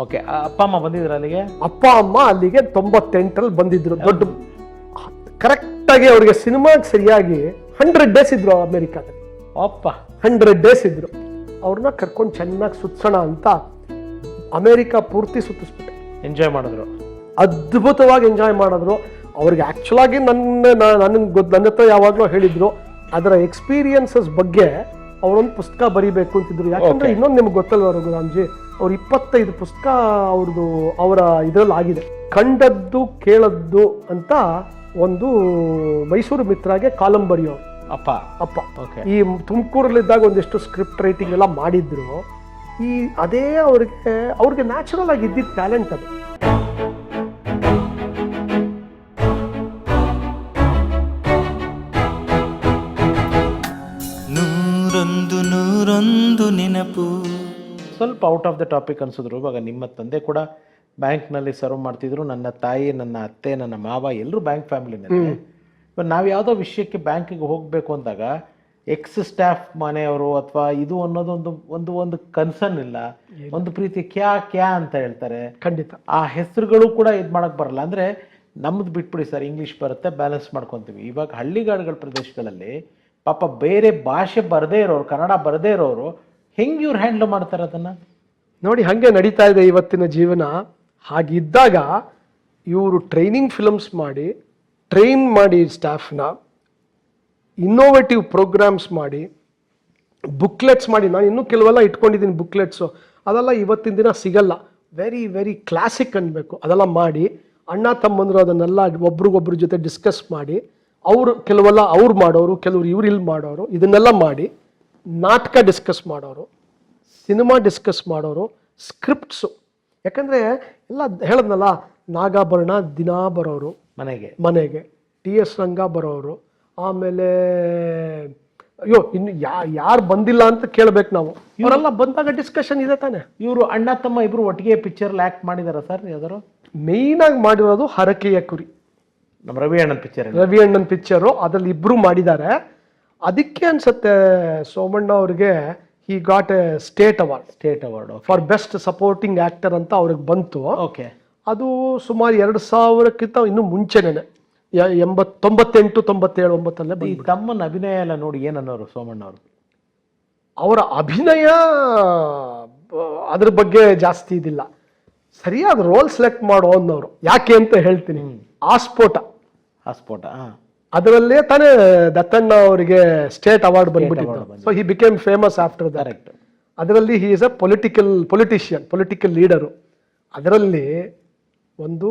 Okay, ಅಪ್ಪ ಅಮ್ಮ ಬಂದಿದ್ರು ಅಲ್ಲಿಗೆ? ಅಪ್ಪ ಅಮ್ಮ ಅಲ್ಲಿಗೆ 98ರಲ್ಲಿ ಬಂದಿದ್ರು. ದೊಡ್ಡ ಕರೆಕ್ಟಾಗಿ ಅವ್ರಿಗೆ ಸಿನಿಮಾಗೆ ಸರಿಯಾಗಿ 100 ಡೇಸ್ ಇದ್ರು ಅಮೆರಿಕಾದಲ್ಲಿ. ಅಪ್ಪ 100 ಡೇಸ್ ಇದ್ರು. ಅವ್ರನ್ನ ಕರ್ಕೊಂಡು ಚೆನ್ನಾಗಿ ಸುತ್ಸೋಣ ಅಂತ ಅಮೆರಿಕ ಪೂರ್ತಿ ಸುತ್ತಿಸ್ಬಿಟ್ಟೆ. ಎಂಜಾಯ್ ಮಾಡಿದ್ರು, ಅದ್ಭುತವಾಗಿ ಎಂಜಾಯ್ ಮಾಡಿದ್ರು. ಅವ್ರಿಗೆ ಆಕ್ಚುಲ್ ಆಗಿ ನನ್ನ ಹತ್ರ ಯಾವಾಗಲೂ ಹೇಳಿದ್ರು ಅದರ ಎಕ್ಸ್ಪೀರಿಯನ್ಸಸ್ ಬಗ್ಗೆ ಅವರೊಂದು ಪುಸ್ತಕ ಬರೀಬೇಕು ಅಂತಿದ್ರು. ಯಾಕಂದ್ರೆ ಇನ್ನೊಂದು ನಿಮ್ಗೆ ಗೊತ್ತಲ್ವ ರಘುರಾಮ್ಜಿ, ಅವ್ರು 25 ಪುಸ್ತಕ ಅವರ ಇದ್ರಲ್ಲಿ ಆಗಿದೆ. ಕಂಡದ್ದು ಕೇಳದ್ದು ಅಂತ ಒಂದು ಮೈಸೂರು ಮಿತ್ರಾಗೆ ಕಾಲಂ ಬರೆಯೋರು ಅಪ್ಪ. ಈ ತುಮಕೂರಲ್ಲಿದ್ದಾಗ ಒಂದಿಷ್ಟು ಸ್ಕ್ರಿಪ್ಟ್ ರೈಟಿಂಗ್ ಎಲ್ಲ ಮಾಡಿದ್ರು. ಅದೇ ಅವ್ರಿಗೆ ನ್ಯಾಚುರಲ್ ಆಗಿ ಇದ್ದಿದ್ದ ಟ್ಯಾಲೆಂಟ್ ಅದು. ನೂರೊಂದು ನೆನಪು. ಸ್ವಲ್ಪ ಔಟ್ ಆಫ್ ದ ಟಾಪಿಕ್ ಅನ್ಸಿದ್ರು. ಇವಾಗ ನಿಮ್ಮ ತಂದೆ ಕೂಡ ಬ್ಯಾಂಕ್ನಲ್ಲಿ ಸರ್ವ್ ಮಾಡ್ತಿದ್ರು, ನನ್ನ ತಾಯಿ, ನನ್ನ ಅತ್ತೆ, ನನ್ನ ಮಾವ ಎಲ್ಲರೂ ಬ್ಯಾಂಕ್ ಫ್ಯಾಮಿಲಿನಲ್ಲಿ. ಇವಾಗ ನಾವು ಯಾವುದೋ ವಿಷಯಕ್ಕೆ ಬ್ಯಾಂಕಿಗೆ ಹೋಗಬೇಕು ಅಂದಾಗ ಎಕ್ಸ್ ಸ್ಟಾಫ್ ಮನೆಯವರು ಅಥವಾ ಇದು ಅನ್ನೋದೊಂದು ಒಂದು ಕನ್ಸರ್ನ್ ಇಲ್ಲ, ಒಂದು ಪ್ರೀತಿ ಕ್ಯಾ ಅಂತ ಹೇಳ್ತಾರೆ. ಖಂಡಿತ ಆ ಹೆಸರುಗಳು ಕೂಡ ಇದು ಮಾಡಕ್ ಬರಲ್ಲ. ಅಂದ್ರೆ ನಮ್ದು ಬಿಟ್ಬಿಡಿ ಸರ್, ಇಂಗ್ಲೀಷ್ ಬರುತ್ತೆ, ಬ್ಯಾಲೆನ್ಸ್ ಮಾಡ್ಕೊತೀವಿ. ಇವಾಗ ಹಳ್ಳಿಗಾಡುಗಳ ಪ್ರದೇಶಗಳಲ್ಲಿ ಪಾಪ ಬೇರೆ ಭಾಷೆ ಬರದೇ ಇರೋರು, ಕನ್ನಡ ಬರದೇ ಇರೋರು ಹೆಂಗೆ ಇವ್ರು ಹ್ಯಾಂಡಲ್ ಮಾಡ್ತಾರೆ ಅದನ್ನ ನೋಡಿ. ಹಾಗೆ ನಡೀತಾ ಇದೆ ಇವತ್ತಿನ ಜೀವನ. ಹಾಗಿದ್ದಾಗ ಇವರು ಟ್ರೈನಿಂಗ್ ಫಿಲಮ್ಸ್ ಮಾಡಿ, ಟ್ರೈನ್ ಮಾಡಿ ಸ್ಟಾಫ್ನ, ಇನ್ನೋವೇಟಿವ್ ಪ್ರೋಗ್ರಾಮ್ಸ್ ಮಾಡಿ, ಬುಕ್ಲೆಟ್ಸ್ ಮಾಡಿ. ನಾನು ಇನ್ನೂ ಕೆಲವೆಲ್ಲ ಇಟ್ಕೊಂಡಿದ್ದೀನಿ ಬುಕ್ಲೆಟ್ಸು. ಅದೆಲ್ಲ ಇವತ್ತಿನ ದಿನ ಸಿಗಲ್ಲ. ವೆರಿ ವೆರಿ ಕ್ಲಾಸಿಕ್ ಅನ್ಬೇಕು. ಅದೆಲ್ಲ ಮಾಡಿ ಅಣ್ಣ ತಮ್ಮಂದರು ಅದನ್ನೆಲ್ಲ ಒಬ್ರಿಗೊಬ್ರ ಜೊತೆ ಡಿಸ್ಕಸ್ ಮಾಡಿ, ಕೆಲವೆಲ್ಲ ಅವ್ರು ಮಾಡೋರು, ಕೆಲವರು ಇವ್ರು ಇಲ್ಲಿ ಮಾಡೋರು, ಇದನ್ನೆಲ್ಲ ಮಾಡಿ ನಾಟಕ ಡಿಸ್ಕಸ್ ಮಾಡೋರು, ಸಿನಿಮಾ ಡಿಸ್ಕಸ್ ಮಾಡೋರು, ಸ್ಕ್ರಿಪ್ಟ್ಸು. ಯಾಕಂದರೆ ಎಲ್ಲ ಹೇಳದ್ನಲ್ಲ, ನಾಗಾಭರಣ ದಿನಾ ಬರೋರು ಮನೆಗೆ, TS ರಂಗ ಬರೋರು. ಆಮೇಲೆ ಇನ್ನು ಯಾರು ಬಂದಿಲ್ಲ ಅಂತ ಕೇಳ್ಬೇಕು ನಾವು. ಇವರೆಲ್ಲ ಬಂದಾಗ ಡಿಸ್ಕಷನ್ ಇದೆ ತಾನೆ. ಇವರು ಅಣ್ಣ ತಮ್ಮ ಇಬ್ರು ಒಟ್ಟಿಗೆ ಪಿಕ್ಚರ್ ಆಕ್ಟ್ ಮಾಡಿದಾರ ಸರ್? ಯಾವ್ದಾರು ಮೇಯ್ನ್ ಆಗಿ ಮಾಡಿರೋದು ಹರಕೆಯ ಕುರಿ, ನಮ್ಮ ರವಿ ಅಣ್ಣನ್ ಪಿಕ್ಚರು. ಅದ್ರಲ್ಲಿ ಇಬ್ರು ಮಾಡಿದ್ದಾರೆ. ಅದಕ್ಕೆ ಅನ್ಸುತ್ತೆ ಸೋಮಣ್ಣ ಅವ್ರಿಗೆ he got A state award for best supporting actor ಅಂತ ಅವ್ರಿಗೆ ಬಂತು. ಓಕೆ, ಅದು ಸುಮಾರು 2000ಕ್ಕಿಂತ ಇನ್ನೂ ಮುಂಚೆನೆ 98, 97, 9 ಈ ತಮ್ಮನ ಅಭಿನಯ ಎಲ್ಲ ನೋಡಿ ಏನನ್ನೋರು ಸೋಮಣ್ಣ ಅವರು? ಅವರ ಅಭಿನಯ ಅದ್ರ ಬಗ್ಗೆ ಜಾಸ್ತಿ ಇದಿಲ್ಲ, ಸರಿಯಾದ ರೋಲ್ ಸೆಲೆಕ್ಟ್ ಮಾಡೋ ಅನ್ನೋರು. ಯಾಕೆ ಅಂತ ಹೇಳ್ತೀನಿ. ಆಸ್ಫೋಟ ಅದರಲ್ಲೇ ತಾನೇ ದತ್ತಣ್ಣ ಅವರಿಗೆ ಸ್ಟೇಟ್ ಅವಾರ್ಡ್ ಬಂದ್ಬಿಟ್ಟಿದ್ದು. So he became famous after that. ಅದರಲ್ಲಿ he is a political leader. ಅದರಲ್ಲಿ ಒಂದು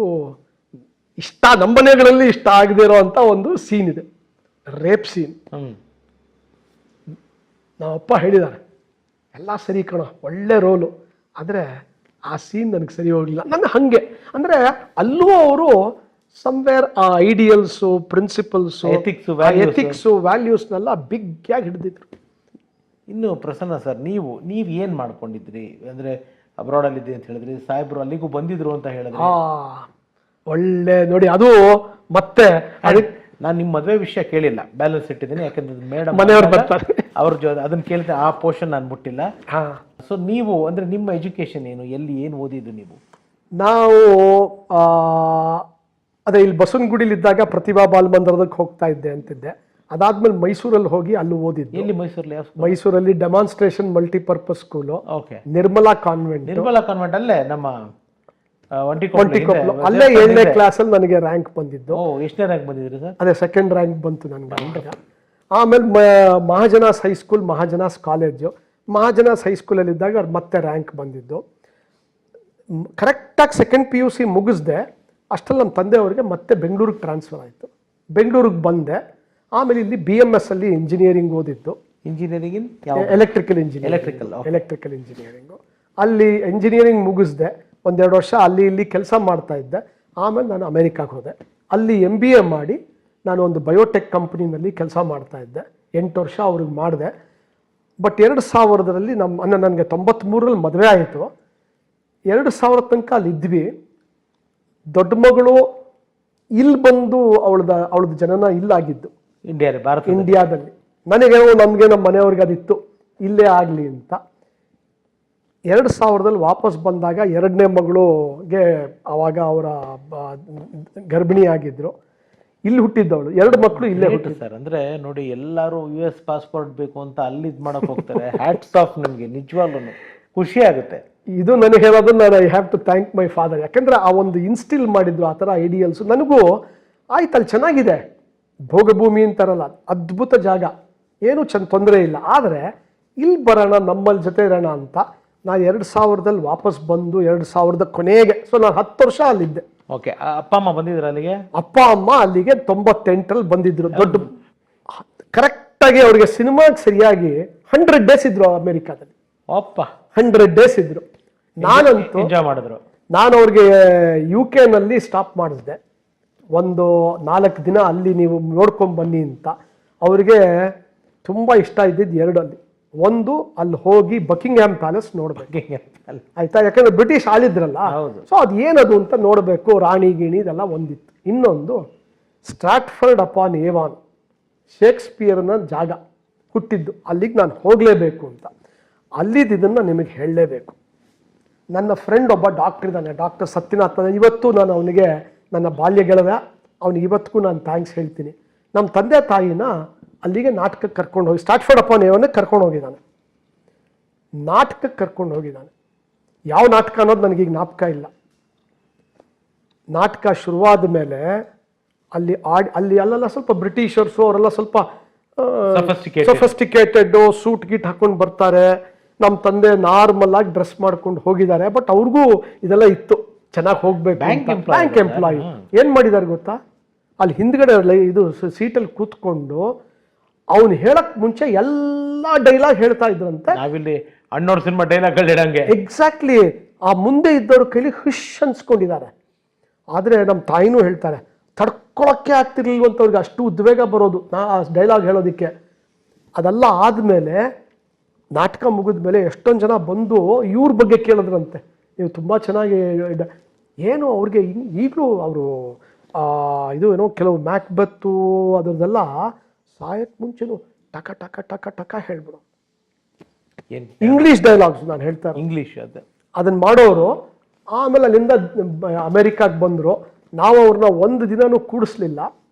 ನಮ್ಮನೆಗಳಲ್ಲಿ ಇಷ್ಟ ಆಗದೆ ಇರೋ ಅಂತ ಒಂದು ಸೀನ್ ಇದೆ, ರೇಪ್ ಸೀನ್. ನಾವಪ್ಪ ಹೇಳಿದ್ದಾರೆ ಎಲ್ಲ ಸರಿ ಕಣೋ, ಒಳ್ಳೆ ರೋಲು, ಆದರೆ ಆ ಸೀನ್ ನನಗೆ ಸರಿ ಹೋಗ್ಲಿಲ್ಲ. ನನ್ನ ಹಾಗೆ ಅಂದರೆ ಅಲ್ಲೂ ಅವರು ಸಮ್ವೇರ್ ಆ ಐಡಿಯಲ್ಸು, ಪ್ರಿನ್ಸಿಪಲ್ಸು, ಎಥಿಕ್ಸು, ವ್ಯಾಲ್ಯೂಸ್ನೆಲ್ಲ ಬಿಗ್ ಆಗಿ ಹಿಡಿದಿದ್ರು. ಇನ್ನು ಪ್ರಸನ್ನ ಸರ್, ನೀವು ಏನು ಮಾಡ್ಕೊಂಡಿದ್ರಿ? ಅಂದರೆ ಅಬ್ರಾಡಲ್ಲಿ ಇದ್ದೆ ಅಂತ ಹೇಳಿದ್ರಿ, ಸಾಹೇಬ್ರು ಅಲ್ಲಿಗೂ ಬಂದಿದ್ರು ಅಂತ ಹೇಳಿದ್ರಿ. ಒಳ್ಳೆ ನೋಡಿ, ಅದು ಮತ್ತೆ ನಾನು ನಿಮ್ಮ ಮದುವೆ ವಿಷಯ ಕೇಳಿಲ್ಲ, ಬ್ಯಾಲೆನ್ಸ್ ಇಟ್ಟಿದ್ದೀನಿ. ಯಾಕಂದ್ರೆ ಮೇಡಮ್ ಮನೆಯವ್ರು ಬರ್ತಾರೆ, ಅವ್ರ ಅದನ್ನ ಕೇಳಿದ್ರೆ ಆ ಪೋರ್ಷನ್ ನಾನು ಮುಟ್ಟಿಲ್ಲ. ಸೊ ನೀವು ಅಂದರೆ ನಿಮ್ಮ ಎಜುಕೇಶನ್ ಏನು, ಎಲ್ಲಿ ಏನು ಓದಿದ್ದು ನೀವು? ನಾವು ಅದೇ ಇಲ್ಲಿ ಬಸವನಗುಡಿಲಿದ್ದಾಗ ಪ್ರತಿಭಾ ಬಾಲಮಂದಿರದಕ್ಕೆ ಹೋಗ್ತಾ ಇದ್ದೆ ಅಂತಿದ್ದೆ. ಅದಾದ್ಮೇಲೆ ಮೈಸೂರಲ್ಲಿ ಹೋಗಿ ಅಲ್ಲಿ ಓದಿದ್ದು. ಎಲ್ಲಿ ಮೈಸೂರಲ್ಲಿ? ಮೈಸೂರಲ್ಲಿ demonstration multipurpose school, Nirmala convent ಅಲ್ಲೇ ನಮ್ಮ ಒಂಟಿಕೊಪ್ಪಲು. ಅಲ್ಲೇ 7ನೇ ಕ್ಲಾಸಲ್ಲಿ ನನಗೆ ರ್ಯಾಂಕ್ ಬಂದಿದ್ದು. ಎಷ್ಟನೇ ರ್ಯಾಂಕ್ ಬಂದಿದ್ರಿ ಸರ್? ಅದೇ 2nd ರ್ಯಾಂಕ್ ಬಂತು ನನಗೆ. ಆಮೇಲೆ ಮಹಾಜನಾಸ್ ಹೈಸ್ಕೂಲ್, ಮಹಾಜನಾಸ್ ಕಾಲೇಜು, ಮಹಾಜನಾಸ್ ಹೈಸ್ಕೂಲಲ್ಲಿ ಇದ್ದಾಗ ಮತ್ತೆ ರ್ಯಾಂಕ್ ಬಂದಿದ್ದು. ಕರೆಕ್ಟಾಗಿ 2nd PUC ಮುಗಿಸ್ದೆ. ಅಷ್ಟರಲ್ಲಿ ನಮ್ಮ ತಂದೆಯವರಿಗೆ ಮತ್ತೆ ಬೆಂಗಳೂರಿಗೆ ಟ್ರಾನ್ಸ್ಫರ್ ಆಯಿತು. ಬೆಂಗಳೂರಿಗೆ ಬಂದೆ. ಆಮೇಲೆ ಇಲ್ಲಿ BMS ಅಲ್ಲಿ ಇಂಜಿನಿಯರಿಂಗ್ ಓದಿದ್ದು. Electrical engineering. ಅಲ್ಲಿ ಇಂಜಿನಿಯರಿಂಗ್ ಮುಗಿಸ್ದೆ. 1-2 ವರ್ಷ ಅಲ್ಲಿ ಇಲ್ಲಿ ಕೆಲಸ ಮಾಡ್ತಾ ಇದ್ದೆ. ಆಮೇಲೆ ನಾನು ಅಮೆರಿಕಾಗೆ ಹೋದೆ. ಅಲ್ಲಿ MBA ಮಾಡಿ ನಾನು ಒಂದು ಬಯೋಟೆಕ್ ಕಂಪ್ನಿನಲ್ಲಿ ಕೆಲಸ ಮಾಡ್ತಾ ಇದ್ದೆ. 8 ವರ್ಷ ಅವ್ರಿಗೆ ಮಾಡಿದೆ. ಬಟ್ 2000ರಲ್ಲಿ ನನಗೆ 93ರಲ್ಲಿ ಮದುವೆ ಆಯಿತು. 2000 ತನಕ ಅಲ್ಲಿ ಇದ್ವಿ. ದೊಡ್ಡ ಮಗಳು ಇಲ್ಲಿ ಬಂದು ಅವಳದ ಜನನ ಇಲ್ಲಾಗಿದ್ದು ಇಂಡಿಯಾದಲ್ಲಿ. ನಮಗೆ ನಮ್ಮ ಮನೆಯವ್ರಿಗೆ ಅದಿತ್ತು, ಇಲ್ಲೇ ಆಗಲಿ ಅಂತ. 2000 ವಾಪಸ್ ಬಂದಾಗ 2ನೇ ಮಗಳಿಗೆ ಅವಾಗ ಅವರ ಗರ್ಭಿಣಿ ಆಗಿದ್ರು. ಇಲ್ಲಿ ಹುಟ್ಟಿದ್ದವಳು, 2 ಮಕ್ಕಳು ಇಲ್ಲೇ ಹುಟ್ಟಿದ್ರು. ಸರ್ ಅಂದ್ರೆ ನೋಡಿ, ಎಲ್ಲರೂ US ಪಾಸ್ಪೋರ್ಟ್ ಬೇಕು ಅಂತ ಅಲ್ಲಿ ಇದು ಮಾಡಕ್ ಹೋಗ್ತಾರೆ. ಹ್ಯಾಟ್ಸ್ ಆಫ್ ನಿಮ್ಗೆ, ನಿಜವಾಗ್ಲೂ ಖುಷಿ ಆಗುತ್ತೆ. ಇದು ನನಗೆ ಹೇಳೋದು, ನಾನು I have to thank my father. ಯಾಕಂದ್ರೆ ಆ ಒಂದು ಇನ್ಸ್ಟಿಲ್ ಮಾಡಿದ್ರು ಆ ಥರ ಐಡಿಯಲ್ಸ್. ನನಗೂ ಆಯ್ತು, ಅಲ್ಲಿ ಚೆನ್ನಾಗಿದೆ, ಭೋಗಭೂಮಿ ಅಂತಾರಲ್ಲ, ಅದ್ಭುತ ಜಾಗ, ಏನು ತೊಂದರೆ ಇಲ್ಲ. ಆದರೆ ಇಲ್ಲಿ ಬರೋಣ, ನಮ್ಮಲ್ಲಿ ಜೊತೆ ಇರೋಣ ಅಂತ ನಾನು 2000 ವಾಪಸ್ ಬಂದು 2000 ಕೊನೆಗೆ, ಸೊ ನಾನು 10 ವರ್ಷ ಅಲ್ಲಿದ್ದೆ. ಓಕೆ, ಅಪ್ಪ ಅಮ್ಮ ಬಂದಿದ್ರು ಅಲ್ಲಿಗೆ? ಅಪ್ಪ ಅಮ್ಮ ಅಲ್ಲಿಗೆ 98ರಲ್ಲಿ ಬಂದಿದ್ರು. ದೊಡ್ಡ ಕರೆಕ್ಟಾಗಿ ಅವ್ರಿಗೆ ಸಿನಿಮಾಗೆ ಸರಿಯಾಗಿ 100 ಡೇಸ್ ಇದ್ರು ಅಮೆರಿಕಾದಲ್ಲಿ. ಅಪ್ಪ 100 ಡೇಸ್ ಇದ್ರು. ನಾನಂತೂ ಎಂಜಾಯ್ ಮಾಡಿದ್ರು. ನಾನು ಅವ್ರಿಗೆ UK ನಲ್ಲಿ ಸ್ಟಾಪ್ ಮಾಡಿಸಿದೆ, ಒಂದು 4 ದಿನ ಅಲ್ಲಿ ನೀವು ನೋಡ್ಕೊಂಡ್ ಬನ್ನಿ ಅಂತ. ಅವ್ರಿಗೆ ತುಂಬಾ ಇಷ್ಟ ಇದ್ದಿದ್ದು 2 ಅಲ್ಲಿ. ಒಂದು, ಅಲ್ಲಿ ಹೋಗಿ ಬಕಿಂಗ್ಹ್ಯಾಮ್ ಪ್ಯಾಲೇಸ್ ನೋಡ್ಬೇಕು, ಆಯ್ತಾ, ಯಾಕಂದ್ರೆ ಬ್ರಿಟಿಷ್ ಆಳಿದ್ರಲ್ಲ, ಸೊ ಅದು ಏನದು ಅಂತ ನೋಡಬೇಕು, ರಾಣಿ ಗಿಣಿ ಇದೆಲ್ಲ ಒಂದಿತ್ತು. ಇನ್ನೊಂದು, ಸ್ಟ್ರಾಟ್ಫರ್ಡ್ ಅಪಾನ್ ಏವಾನ್, ಶೇಕ್ಸ್ಪಿಯರ್ನ ಜಾಗ ಹುಟ್ಟಿದ್ದು, ಅಲ್ಲಿಗೆ ನಾನು ಹೋಗಲೇಬೇಕು ಅಂತ. ಅಲ್ಲಿದ್ದನ್ನು ನಿಮಗೆ ಹೇಳಲೇಬೇಕು. ನನ್ನ ಫ್ರೆಂಡ್ ಒಬ್ಬ ಡಾಕ್ಟರ್ ಇದ್ದಾನೆ, ಡಾಕ್ಟರ್ ಸತ್ಯನಾಥ್. ಇವತ್ತು ನಾನು ಅವನಿಗೆ ನನ್ನ ಬಾಲ್ಯ ಗೆಳೆಯ, ಅವನಿಗೆ ಇವತ್ತಿಗೂ ನಾನು ಥ್ಯಾಂಕ್ಸ್ ಹೇಳ್ತೀನಿ. ನಮ್ಮ ತಂದೆ ತಾಯಿನ ಅಲ್ಲಿಗೆ ನಾಟಕಕ್ಕೆ ಕರ್ಕೊಂಡು ಹೋಗಿ, ಸ್ಟ್ರಾಟ್ಫರ್ಡ್ ಅಪಾನ್ ಏವನ್ನೇ ಕರ್ಕೊಂಡು ಹೋಗಿದ್ದಾನೆ, ನಾಟಕಕ್ಕೆ ಕರ್ಕೊಂಡು ಹೋಗಿದ್ದಾನೆ. ಯಾವ ನಾಟಕ ಅನ್ನೋದು ನನಗೀಗ ಜ್ಞಾಪಕ ಇಲ್ಲ. ನಾಟಕ ಶುರುವಾದ ಮೇಲೆ ಅಲ್ಲಿ ಅಲ್ಲೆಲ್ಲ ಸ್ವಲ್ಪ ಬ್ರಿಟಿಷರ್ಸು ಅವರೆಲ್ಲ ಸ್ವಲ್ಪ ಸೊಫಿಸ್ಟಿಕೇಟೆಡ್ ಸೂಟ್ ಗೀಟ್ ಹಾಕೊಂಡು ಬರ್ತಾರೆ. ನಮ್ಮ ತಂದೆ ನಾರ್ಮಲ್ ಆಗಿ ಡ್ರೆಸ್ ಮಾಡ್ಕೊಂಡು ಹೋಗಿದ್ದಾರೆ, ಬಟ್ ಅವ್ರಿಗೂ ಇದೆಲ್ಲ ಇತ್ತು, ಚೆನ್ನಾಗಿ ಹೋಗ್ಬೇಕು. ಬ್ಯಾಂಕ್ ಎಂಪ್ಲಾಯಿ ಏನ್ ಮಾಡಿದಾರೆ ಗೊತ್ತಾ, ಅಲ್ಲಿ ಹಿಂದ್ಗಡೆ ಇದು ಸೀಟಲ್ಲಿ ಕೂತ್ಕೊಂಡು ಅವ್ನು ಹೇಳಕ್ ಮುಂಚೆ ಎಲ್ಲಾ ಡೈಲಾಗ್ ಹೇಳ್ತಾ ಇದ್ರಂತೆ. ನಾವಿಲ್ಲಿ ಅಣ್ಣವ್ರ ಸಿನಿಮಾ ಡೈಲಾಗ್ ಹೇಳಂಗೆ ಎಕ್ಸಾಕ್ಟ್ಲಿ. ಆ ಮುಂದೆ ಇದ್ದವ್ರ ಕೈಲಿ ಹುಷ್ ಅನ್ಸ್ಕೊಂಡಿದ್ದಾರೆ. ಆದ್ರೆ ನಮ್ಮ ತಾಯಿನೂ ಹೇಳ್ತಾರೆ, ತಡ್ಕೊಳಕ್ಕೆ ಆಗ್ತಿರ್ಲಿಲ್ವಂತವ್ರಿಗೆ, ಅಷ್ಟು ಉದ್ವೇಗ ಬರೋದು ಆ ಡೈಲಾಗ್ ಹೇಳೋದಿಕ್ಕೆ. ಅದೆಲ್ಲ ಆದ್ಮೇಲೆ ನಾಟಕ ಮುಗಿದ್ಮೇಲೆ ಎಷ್ಟೊಂದು ಜನ ಬಂದು ಇವ್ರ ಬಗ್ಗೆ ಕೇಳಿದ್ರಂತೆ, ನೀವು ತುಂಬಾ ಚೆನ್ನಾಗಿ ಏನು ಅವ್ರಿಗೆ ಈಗಲೂ ಅವರು ಇದು ಏನೋ ಕೆಲವು ಮ್ಯಾಕ್ಬೆತ್ತು ಅದ್ರದ್ದೆಲ್ಲ ಸಾಯಕ್ ಮುಂಚೆನು ಟಕ ಟಕ ಟಕ ಟಕ ಹೇಳ್ಬಿಡು. ಇಂಗ್ಲಿಷ್ ಡೈಲಾಗ್ಸ್ ನಾನು ಹೇಳ್ತಾರೆ, ಇಂಗ್ಲಿಷ್ ಅದನ್ನ ಮಾಡೋರು. ಆಮೇಲೆ ಅಲ್ಲಿಂದ ಅಮೆರಿಕಾಗೆ ಬಂದ್ರು. ನಾವು ಅವ್ರನ್ನ 1 ದಿನನೂ ಕೂಡಿಸ್ಲಿಲ್ಲ.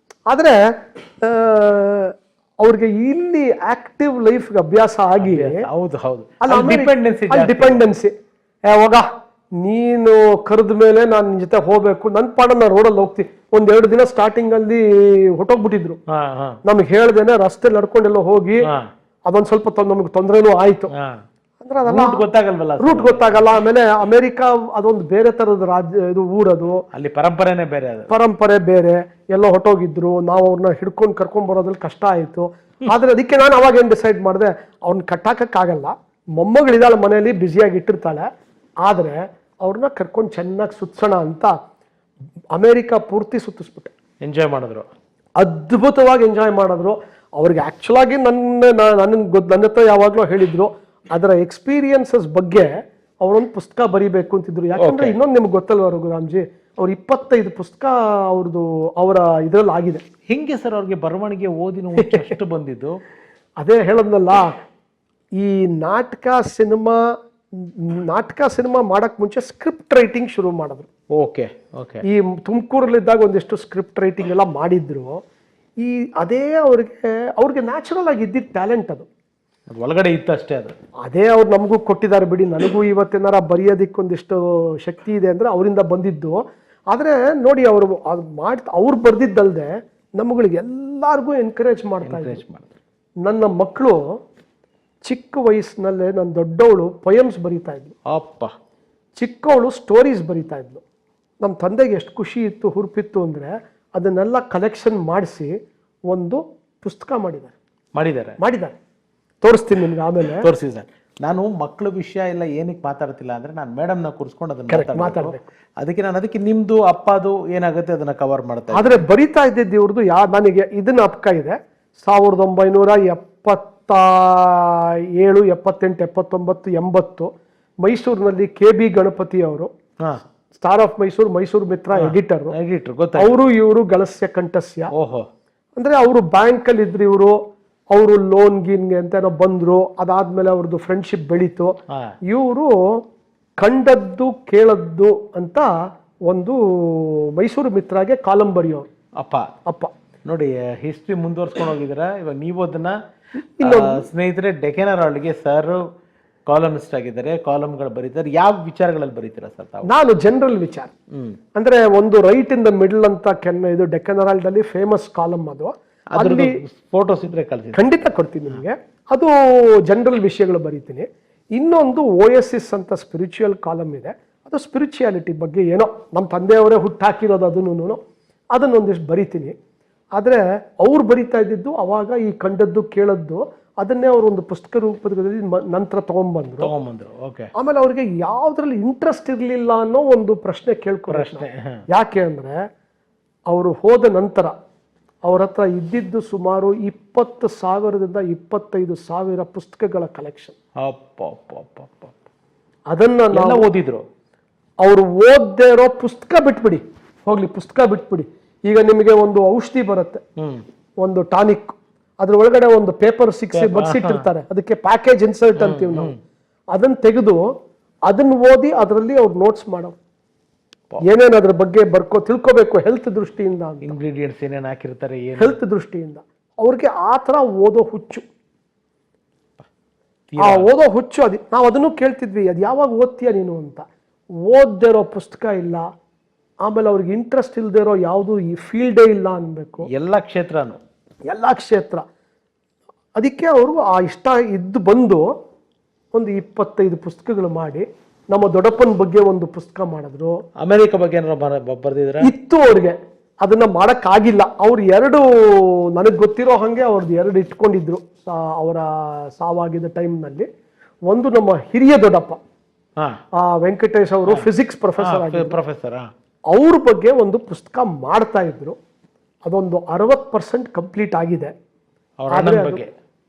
ಆದ್ರೆ ಅವ್ರಿಗೆ ಇಲ್ಲಿ ಆಕ್ಟಿವ್ ಲೈಫ್ ಅಭ್ಯಾಸ ಆಗಿ, ಡಿಪೆಂಡೆನ್ಸಿ, ಯಾವಾಗ ನೀನು ಕರೆದ ಮೇಲೆ ನಾನು ನಿನ್ ಜೊತೆ ಹೋಗ್ಬೇಕು, ನನ್ನ ಪಾಡನ್ನ ರೋಡಲ್ಲಿ ಹೋಗ್ತೀನಿ. 1-2 ದಿನ ಸ್ಟಾರ್ಟಿಂಗ್ ಅಲ್ಲಿ ಹೊಟ್ಟೋಗ್ಬಿಟ್ಟಿದ್ರು. ನಮ್ಗೆ ಹೇಳ್ದೇನೆ ರಸ್ತೆ ನಡ್ಕೊಂಡೆಲ್ಲ ಹೋಗಿ ಅದೊಂದ್ ಸ್ವಲ್ಪ ನಮ್ಗೆ ತೊಂದರೆನೂ ಆಯ್ತು. ಅಂದ್ರೆ ಅದೆಲ್ಲ ರೂಟ್ ಗೊತ್ತಾಗಲ್ಲ. ಆಮೇಲೆ ಅಮೆರಿಕಾ ಅದೊಂದು ಬೇರೆ ತರದ ರಾಜ್ಯ, ಇದು ಊರದು, ಅಲ್ಲಿ ಪರಂಪರೆನೇ ಬೇರೆ, ಪರಂಪರೆ ಬೇರೆ. ಎಲ್ಲ ಹೊಟ್ಟೋಗಿದ್ರು. ನಾವು ಅವ್ರನ್ನ ಹಿಡ್ಕೊಂಡು ಕರ್ಕೊಂಡ್ ಬರೋದ್ರಲ್ಲಿ ಕಷ್ಟ ಆಯ್ತು. ಆದ್ರೆ ಅದಕ್ಕೆ ನಾನು ಅವಾಗ ಏನ್ ಡಿಸೈಡ್ ಮಾಡಿದೆ, ಅವ್ನ ಕಟ್ಟಾಕಕ್ಕಾಗಲ್ಲ, ಮೊಮ್ಮಗಳಿದಾಳ ಮನೆಯಲ್ಲಿ ಬ್ಯುಸಿಯಾಗಿ ಇಟ್ಟಿರ್ತಾಳೆ, ಆದ್ರೆ ಅವ್ರನ್ನ ಕರ್ಕೊಂಡು ಚೆನ್ನಾಗಿ ಸುತ್ಸೋಣ ಅಂತ ಅಮೆರಿಕಾ ಪೂರ್ತಿ ಸುತ್ತಿಸ್ಬಿಟ್ಟೆ. ಎಂಜಾಯ್ ಮಾಡಿದ್ರು, ಅದ್ಭುತವಾಗಿ ಎಂಜಾಯ್ ಮಾಡಿದ್ರು. ಅವ್ರಿಗೆ ಆಕ್ಚುಲ್ ಆಗಿ ನನ್ನ ಹತ್ರ ಯಾವಾಗ್ಲೂ ಹೇಳಿದ್ರು, ಅದರ ಎಕ್ಸ್ಪೀರಿಯನ್ಸಸ್ ಬಗ್ಗೆ ಅವರೊಂದು ಪುಸ್ತಕ ಬರೀಬೇಕು ಅಂತಿದ್ರು. ಯಾಕಂದ್ರೆ ಇನ್ನೊಂದು ನಿಮ್ಗೆ ಗೊತ್ತಲ್ವ ರಘುರಾಮ್ಜಿ, ಅವ್ರ 25 ಪುಸ್ತಕ ಅವರ ಇದ್ರಲ್ಲಿ ಆಗಿದೆ. ಹಿಂಗೆ ಸರ್ ಅವ್ರಿಗೆ ಬರವಣಿಗೆ ಓದಿನ ಅಷ್ಟು ಬಂದಿದ್ದು? ಅದೇ ಹೇಳದ್ನಲ್ಲ, ಈ ನಾಟಕ ಸಿನಿಮಾ ಮಾಡಕ್ ಮುಂಚೆ ಸ್ಕ್ರಿಪ್ಟ್ ರೈಟಿಂಗ್ ಶುರು ಮಾಡಿದ್ರು. Okay okay. ಈ ತುಮಕೂರಲ್ಲಿದ್ದಾಗ ಒಂದಿಷ್ಟು ಸ್ಕ್ರಿಪ್ಟ್ ರೈಟಿಂಗ್ ಎಲ್ಲ ಮಾಡಿದ್ರು. ಅದೇ ಅವ್ರಿಗೆ ನ್ಯಾಚುರಲ್ ಆಗಿ ಇದ್ದಿದ್ದ ಟ್ಯಾಲೆಂಟ್ ಅದು ಒಳಗಡೆ ಇತ್ತು ಅಷ್ಟೇ. ಅದೇ ಅವ್ರು ನಮಗೂ ಕೊಟ್ಟಿದ್ದಾರೆ ಬಿಡಿ. ನನಗೂ ಇವತ್ತೇನಾರ ಬರೆಯೋದಿಕ್ಕೊಂದಿಷ್ಟು ಶಕ್ತಿ ಇದೆ ಅಂದ್ರೆ ಅವರಿಂದ ಬಂದಿದ್ದು. ಆದ್ರೆ ನೋಡಿ, ಅವ್ರು ಬರ್ದಿದ್ದಲ್ದೆ ನಮ್ಮಗಳಿಗೆ ಎಲ್ಲಾರ್ಗೂ ಎನ್ಕರೇಜ್ ಮಾಡ್ತಾ ಇದ್ರು. ನನ್ನ ಮಕ್ಕಳು ಚಿಕ್ಕ ವಯಸ್ಸಿನಲ್ಲೇ, ನನ್ನ ದೊಡ್ಡವಳು ಪೊಯಮ್ಸ್ ಬರೀತಾ ಇದ್ಲು, ಅಪ್ಪ ಚಿಕ್ಕವಳು ಸ್ಟೋರೀಸ್ ಬರೀತಾ ಇದ್ಲು. ನಮ್ಮ ತಂದೆಗೆ ಎಷ್ಟು ಖುಷಿ ಇತ್ತು, ಹುರುಪಿತ್ತು ಅಂದ್ರೆ ಅದನ್ನೆಲ್ಲ ಕಲೆಕ್ಷನ್ ಮಾಡಿಸಿ ಒಂದು ಪುಸ್ತಕ ಮಾಡಿದ್ದಾರೆ. ತೋರಿಸ್ತೀನಿ ನಿಮ್ಗೆ ಆಮೇಲೆ. ತೋರಿಸಿ ಸರ್. ನಾನು ಮಕ್ಕಳ ವಿಷಯ ಎಲ್ಲ ಏನಕ್ಕೆ ಮಾತಾಡ್ತಿಲ್ಲ ಅಂದ್ರೆ, ನಾನು ಮೇಡಮ್ನ ಕೂರಿಸ್ಕೊಂಡು ಅದನ್ನ ಮಾತಾಡ್ಬೇಕು. ಅದಕ್ಕೆ ನಿಮ್ದು ಅಪ್ಪದು ಏನಾಗುತ್ತೆ ಅದನ್ನ ಕವರ್ ಮಾಡ್ತಾ. ಆದ್ರೆ ಬರಿತಾ ಇದ್ದಿದ್ದು ಇವ್ರದ್ದು ನನಗೆ ಇದನ್ನ ಅಪ್ಕ ಇದೆ. 1977, 78, 79, 80 ಮೈಸೂರಿನಲ್ಲಿ KB ಗಣಪತಿ ಅವರು, star of Mysuru Mitra editor. ಅವರು ಇವರು ಗಳಸ್ಯ ಕಂಠಸ್ಯ. ಓಹೋ. ಅಂದ್ರೆ ಅವರು ಬ್ಯಾಂಕ್ ಅಲ್ಲಿ ಇದ್ರು. ಅವರು ಲೋನ್ ಗೀನ್ಗೆ ಅಂತ ಏನೋ ಬಂದ್ರು, ಅದಾದ್ಮೇಲೆ ಅವ್ರದ್ದು ಫ್ರೆಂಡ್ಶಿಪ್ ಬೆಳೀತು. ಇವರು ಕಂಡದ್ದು ಕೇಳದ್ದು ಅಂತ ಒಂದು ಮೈಸೂರು ಮಿತ್ರಾಗೆ ಕಾಲಂ ಬರೆಯೋರು ಅಪ್ಪ ನೋಡಿ. ಹಿಸ್ಟ್ರಿ ಮುಂದುವರ್ಸ್ಕೊಂಡು ಹೋಗಿದ್ದೀರಾ. ಇವಾಗ ನೀವು ಅದನ್ನ ಸ್ನೇಹಿತರೆ ಡೆಕ್ಕನ್ ಹೆರಾಲ್ಡ್ಗೆ ಸರ್ ಕಾಲಮಿಸ್ಟ್ ಆಗಿದ್ದಾರೆ, ಕಾಲಮ್ಗಳು ಬರೀತಾರೆ. ಯಾವ ವಿಚಾರಗಳಲ್ಲಿ ಬರೀತೀರಾ ಸರ್ ತಾವು? ನಾನು ಜನರಲ್ ವಿಚಾರ ಅಂದ್ರೆ ಒಂದು ರೈಟ್ ಇನ್ ದ ಮಿಡಲ್ ಅಂತ ಇದು ಡೆಕ್ಕನ್ ಹೆರಾಲ್ಡ್ ಅಲ್ಲಿ ಫೇಮಸ್ ಕಾಲಮ್ ಅದು. ಅಲ್ಲಿ ಫೋಟೋಸ್ ಇದ್ರೆ ಕಳಿಸಿ, ಖಂಡಿತ ಕೊಡ್ತೀನಿ ನಿಮಗೆ. ಅದು ಜನರಲ್ ವಿಷಯಗಳು ಬರೀತೀನಿ. ಇನ್ನೊಂದು OSS ಅಂತ ಸ್ಪಿರಿಚುವಲ್ ಕಾಲಮ್ ಇದೆ. ಅದು ಸ್ಪಿರಿಚುಯಾಲಿಟಿ ಬಗ್ಗೆ ಏನೋ ನಮ್ಮ ತಂದೆಯವರೇ ಹುಟ್ಟಾಕಿರೋದು, ಅದನ್ನೊಂದಿಷ್ಟು ಬರಿತೀನಿ. ಆದರೆ ಅವ್ರು ಬರಿತಾ ಇದ್ದಿದ್ದು ಅವಾಗ ಈ ಕಂಡದ್ದು ಕೇಳದ್ದು ಅದನ್ನೇ ಅವರು ಒಂದು ಪುಸ್ತಕ ರೂಪದಲ್ಲಿ ನಂತರ ತಗೊಂಡ್ಬಂದ್ರು. ಆಮೇಲೆ ಅವ್ರಿಗೆ ಯಾವ್ದ್ರಲ್ಲಿ ಇಂಟ್ರೆಸ್ಟ್ ಇರಲಿಲ್ಲ ಅನ್ನೋ ಒಂದು ಪ್ರಶ್ನೆ ಕೇಳ್ಕೊಂಡ್ರೆ, ಯಾಕೆ ಅಂದ್ರೆ ಅವರು ಹೋದ ನಂತರ ಅವ್ರ ಹತ್ರ ಇದ್ದಿದ್ದು ಸುಮಾರು 20,000ದಿಂದ 25,000 ಪುಸ್ತಕಗಳ ಕಲೆಕ್ಷನ್. ಅದನ್ನ ನಾವು ಓದಿದ್ರು. ಅವರು ಓದದೇ ಇರೋ ಪುಸ್ತಕ ಬಿಟ್ಬಿಡಿ, ಹೋಗ್ಲಿ ಪುಸ್ತಕ ಬಿಟ್ಬಿಡಿ. ಈಗ ನಿಮಗೆ ಒಂದು ಔಷಧಿ ಬರುತ್ತೆ, ಒಂದು ಟಾನಿಕ್, ಅದ್ರ ಒಳಗಡೆ ಒಂದು ಪೇಪರ್ ಬಗ್ಸಿಟ್ಟಿರ್ತಾರೆ, ಅದಕ್ಕೆ ಪ್ಯಾಕೇಜ್ ಇನ್ಸರ್ಟ್ ಅಂತೀವಿ ನಾವು. ಅದನ್ನ ತೆಗೆದು ಅದನ್ನ ಓದಿ ಅದರಲ್ಲಿ ಅವ್ರು ನೋಟ್ಸ್ ಮಾಡೋರು, ಏನೇನು ಅದ್ರ ಬಗ್ಗೆ ತಿಳ್ಕೋಬೇಕು ಹೆಲ್ತ್ ದೃಷ್ಟಿಯಿಂದ, ಇಂಗ್ರೀಡಿಯೆಂಟ್ಸ್ ಏನೇನು ಹಾಕಿರ್ತಾರೆ ಹೆಲ್ತ್ ದೃಷ್ಟಿಯಿಂದ. ಅವ್ರಿಗೆ ಆ ಥರ ಓದೋ ಹುಚ್ಚು, ಆ ಓದೋ ಹುಚ್ಚು. ನಾವು ಅದನ್ನು ಕೇಳ್ತಿದ್ವಿ, ಅದು ಯಾವಾಗ ಓದ್ತೀಯ ನೀನು ಅಂತ. ಓದ್ದೇ ಇರೋ ಪುಸ್ತಕ ಇಲ್ಲ, ಆಮೇಲೆ ಅವ್ರಿಗೆ ಇಂಟ್ರೆಸ್ಟ್ ಇಲ್ಲದೆ ಇರೋ ಯಾವುದು ಈ ಫೀಲ್ಡೇ ಇಲ್ಲ ಅನ್ಬೇಕು. ಎಲ್ಲ ಕ್ಷೇತ್ರ. ಅದಕ್ಕೆ ಅವರು ಆ ಇಷ್ಟ ಇದ್ದು ಬಂದು ಒಂದು 25 ಪುಸ್ತಕಗಳು ಮಾಡಿ, ನಮ್ಮ ದೊಡ್ಡಪ್ಪನ ಬಗ್ಗೆ ಒಂದು ಪುಸ್ತಕ ಮಾಡಿದ್ರು. ಅಮೆರಿಕ ಬಗ್ಗೆ ಬರ್ದಿದ್ರೆ ಇತ್ತು ಅವ್ರಿಗೆ, ಅದನ್ನ ಮಾಡಕ್ಕಾಗಿಲ್ಲ. ಅವ್ರು 2 ನನಗೆ ಗೊತ್ತಿರೋ ಹಾಗೆ ಅವ್ರದ್ದು 2 ಇಟ್ಕೊಂಡಿದ್ರು ಅವರ ಸಾವಾಗಿದ್ದ ಟೈಮ್ನಲ್ಲಿ. ಒಂದು ನಮ್ಮ ಹಿರಿಯ ದೊಡ್ಡಪ್ಪ ವೆಂಕಟೇಶ್ ಅವರು ಫಿಸಿಕ್ಸ್ ಪ್ರೊಫೆಸರ್, ಅವ್ರ ಬಗ್ಗೆ ಒಂದು ಪುಸ್ತಕ ಮಾಡ್ತಾ ಇದ್ರು. ಅದೊಂದು 60% ಕಂಪ್ಲೀಟ್ ಆಗಿದೆ.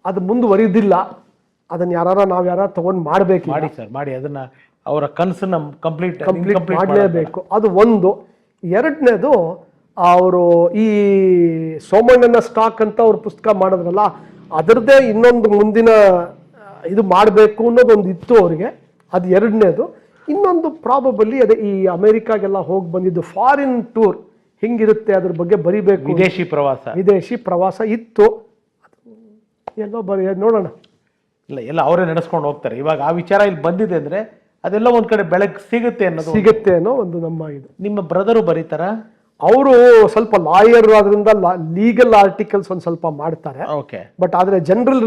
ಅದು ಮುಂದುವರಿದಿಲ್ಲ. ಅದನ್ನ ನಾವ್ ಯಾರು ತಗೊಂಡ್ ಮಾಡ್ಬೇಕು, ಮಾಡಿ ಅದನ್ನ ಅವರ ಕನಸನ್ನ ಕಂಪ್ಲೀಟ್ ಮಾಡಲೇಬೇಕು. ಅದು ಒಂದು. ಎರಡನೇದು, ಅವರು ಈ ಸೋಮಣ್ಣನ ಸ್ಟಾಕ್ ಅಂತ ಅವ್ರ ಪುಸ್ತಕ ಮಾಡಿದ್ರಲ್ಲ, ಅದರದ್ದೇ ಇನ್ನೊಂದು ಮುಂದಿನ ಇದು ಮಾಡಬೇಕು ಅನ್ನೋದೊಂದು ಇತ್ತು ಅವ್ರಿಗೆ. ಅದು ಎರಡನೇದು. ಇನ್ನೊಂದು ಪ್ರಾಬಬಲಿ ಅದೇ ಈ ಅಮೆರಿಕಾಗೆಲ್ಲ ಹೋಗಿ ಬಂದಿದ್ದು ಫಾರಿನ್ ಟೂರ್ ಹಿಂಗಿರುತ್ತೆ ಅದ್ರ ಬಗ್ಗೆ ಬರಿಬೇಕು. ವಿದೇಶಿ ಪ್ರವಾಸ ಇತ್ತು. ಎಲ್ಲೋ ನೋಡೋಣ. ಎಲ್ಲ ಅವರೇ ನಡೆಸ್ಕೊಂಡು ಹೋಗ್ತಾರೆ. ಇವಾಗ ಆ ವಿಚಾರ ಇಲ್ಲಿ ಬಂದಿದೆ ಅಂದ್ರೆ ಅದೆಲ್ಲ ಒಂದ್ ಕಡೆ ಬೆಳಕು ಸಿಗುತ್ತೆ ಅನ್ನೋ ಒಂದು ನಮ್ಮ ಇದು. ನಿಮ್ಮ ಬ್ರದರು ಬರೀತಾರ? ಅವರು ಸ್ವಲ್ಪ ಲಾಯರ್ ಆದ್ರಿಂದ ಲೀಗಲ್ ಆರ್ಟಿಕಲ್ಸ್ ಒಂದ್ ಸ್ವಲ್ಪ ಮಾಡ್ತಾರೆ. ಬಟ್ ಆದ್ರೆ ಜನರಲ್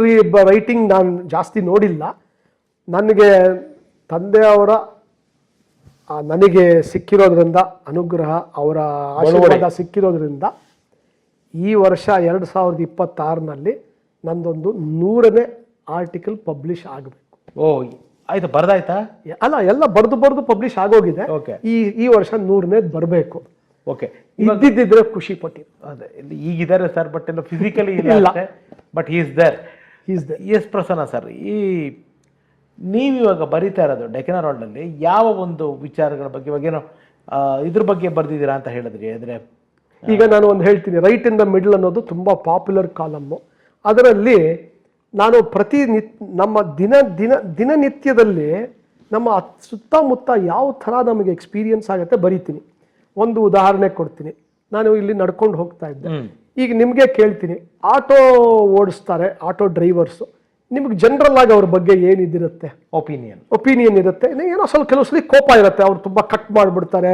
ರೈಟಿಂಗ್ ನಾನು ಜಾಸ್ತಿ ನೋಡಿಲ್ಲ. ನನಗೆ ತಂದೆಯವರ ನನಗೆ ಸಿಕ್ಕಿರೋದ್ರಿಂದ ಅನುಗ್ರಹ, ಅವರ ಆಶೀರ್ವಾದ ಸಿಕ್ಕಿರೋದ್ರಿಂದ ಈ ವರ್ಷ 2026ನಲ್ಲಿ ನಂದೊಂದು 100ನೇ ಆರ್ಟಿಕಲ್ ಪಬ್ಲಿಷ್ ಆಗಬೇಕು. ಆಯ್ತು, ಬರ್ದಾಯ್ತಾ? ಅಲ್ಲ, ಎಲ್ಲ ಬರ್ದು ಪಬ್ಲಿಷ್ ಆಗೋಗಿದೆ. ಈ ವರ್ಷ 100ನೇದು ಬರಬೇಕು. ಇದ್ದಿದ್ರೆ ಖುಷಿ ಪಟ್ಟಿದ್ರು. ಅದೇ ಈಗಿದ್ದಾರೆ ಸರ್, ಬಟ್ ಎಲ್ಲ ಫಿಸಿಕಲಿ ಇಲ್ಲ. But is there. Yes Prasanna sir, ನೀವಿವಾಗ ಬರೀತಾ ಇರೋದು ಡೆಕ್ಕನ್ ಹೆರಾಲ್ಡ್ನಲ್ಲಿ ಯಾವ ಒಂದು ವಿಚಾರಗಳ ಬಗ್ಗೆ, ಇವಾಗೇನೋ ಇದ್ರ ಬಗ್ಗೆ ಬರ್ದಿದ್ದೀರಾ ಅಂತ ಹೇಳಿದ್ರಿ. ಅಂದರೆ ಈಗ ನಾನು ಒಂದು ಹೇಳ್ತೀನಿ, ರೈಟ್ ಇನ್ ದ ಮಿಡಲ್ ಅನ್ನೋದು ತುಂಬ ಪಾಪ್ಯುಲರ್ ಕಾಲಮ್ಮು. ಅದರಲ್ಲಿ ನಾನು ನಮ್ಮ ದಿನನಿತ್ಯದಲ್ಲಿ ನಮ್ಮ ಸುತ್ತಮುತ್ತ ಯಾವ ಥರ ನಮಗೆ ಎಕ್ಸ್ಪೀರಿಯನ್ಸ್ ಆಗುತ್ತೆ ಬರೀತೀನಿ. ಒಂದು ಉದಾಹರಣೆ ಕೊಡ್ತೀನಿ. ನಾನು ಇಲ್ಲಿ ನಡ್ಕೊಂಡು ಹೋಗ್ತಾ ಇದ್ದೆ. ಈಗ ನಿಮಗೆ ಕೇಳ್ತೀನಿ, ಆಟೋ ಓಡಿಸ್ತಾರೆ, ಆಟೋ ಡ್ರೈವರ್ಸು, ನಿಮ್ಗೆ ಜನರಲ್ ಆಗಿ ಅವ್ರ ಬಗ್ಗೆ ಏನಿದಿರುತ್ತೆ? ಒಪಿನಿಯನ್ ಇರುತ್ತೆ. ಏನೋ ಸ್ವಲ್ಪ ಕೆಲವು ಸಲ ಕೋಪ ಇರುತ್ತೆ, ಅವ್ರು ತುಂಬಾ ಕಟ್ ಮಾಡ್ಬಿಡ್ತಾರೆ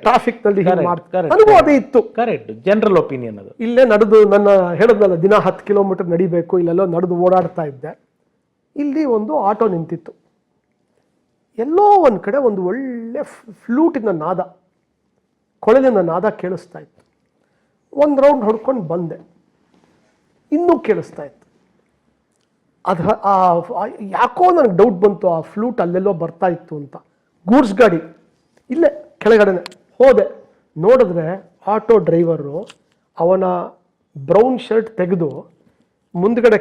ಟ್ರಾಫಿಕ್ ನಲ್ಲಿ. ನನಗೂ ಅದೇ ಇತ್ತು, ಜನರಲ್ ಒಪಿನಿಯನ್. ಅದು ಇಲ್ಲೇ ನಡೆದು ನನ್ನ ಹೇಳಿದ್ನಲ್ಲ, ದಿನ 10 ಕಿಲೋಮೀಟರ್ ನಡಿಬೇಕು, ಇಲ್ಲೆಲ್ಲೋ ನಡೆದು ಓಡಾಡ್ತಾ ಇದ್ದೆ. ಇಲ್ಲಿ ಒಂದು ಆಟೋ ನಿಂತಿತ್ತು. ಎಲ್ಲೋ ಒಂದ್ ಕಡೆ ಒಂದು ಒಳ್ಳೆ ಫ್ಲೂಟಿನ ನಾದ, ಕೊಳಲಿನ ನಾದ ಕೇಳಿಸ್ತಾ ಇತ್ತು. ಒಂದು ರೌಂಡ್ ಹೊಡ್ಕೊಂಡು ಬಂದೆ, ಇನ್ನೂ ಕೇಳಿಸ್ತಾ ಇತ್ತು. ಯಾಕೋ ನನಗೆ ಡೌಟ್ ಬಂತು, ಆ ಫ್ಲೂಟ್ ಅಲ್ಲೆಲ್ಲೋ ಬರ್ತಾ ಇತ್ತು ಅಂತ. ಗೂಡ್ಸ್ ಗಾಡಿ ಇಲ್ಲೇ ಕೆಳಗಡೆನೆ ಹೋದೆ. ನೋಡಿದ್ರೆ ಆಟೋ ಡ್ರೈವರು ಅವನ ಬ್ರೌನ್ ಶರ್ಟ್ ತೆಗೆದು ಮುಂದ್ಗಡೆ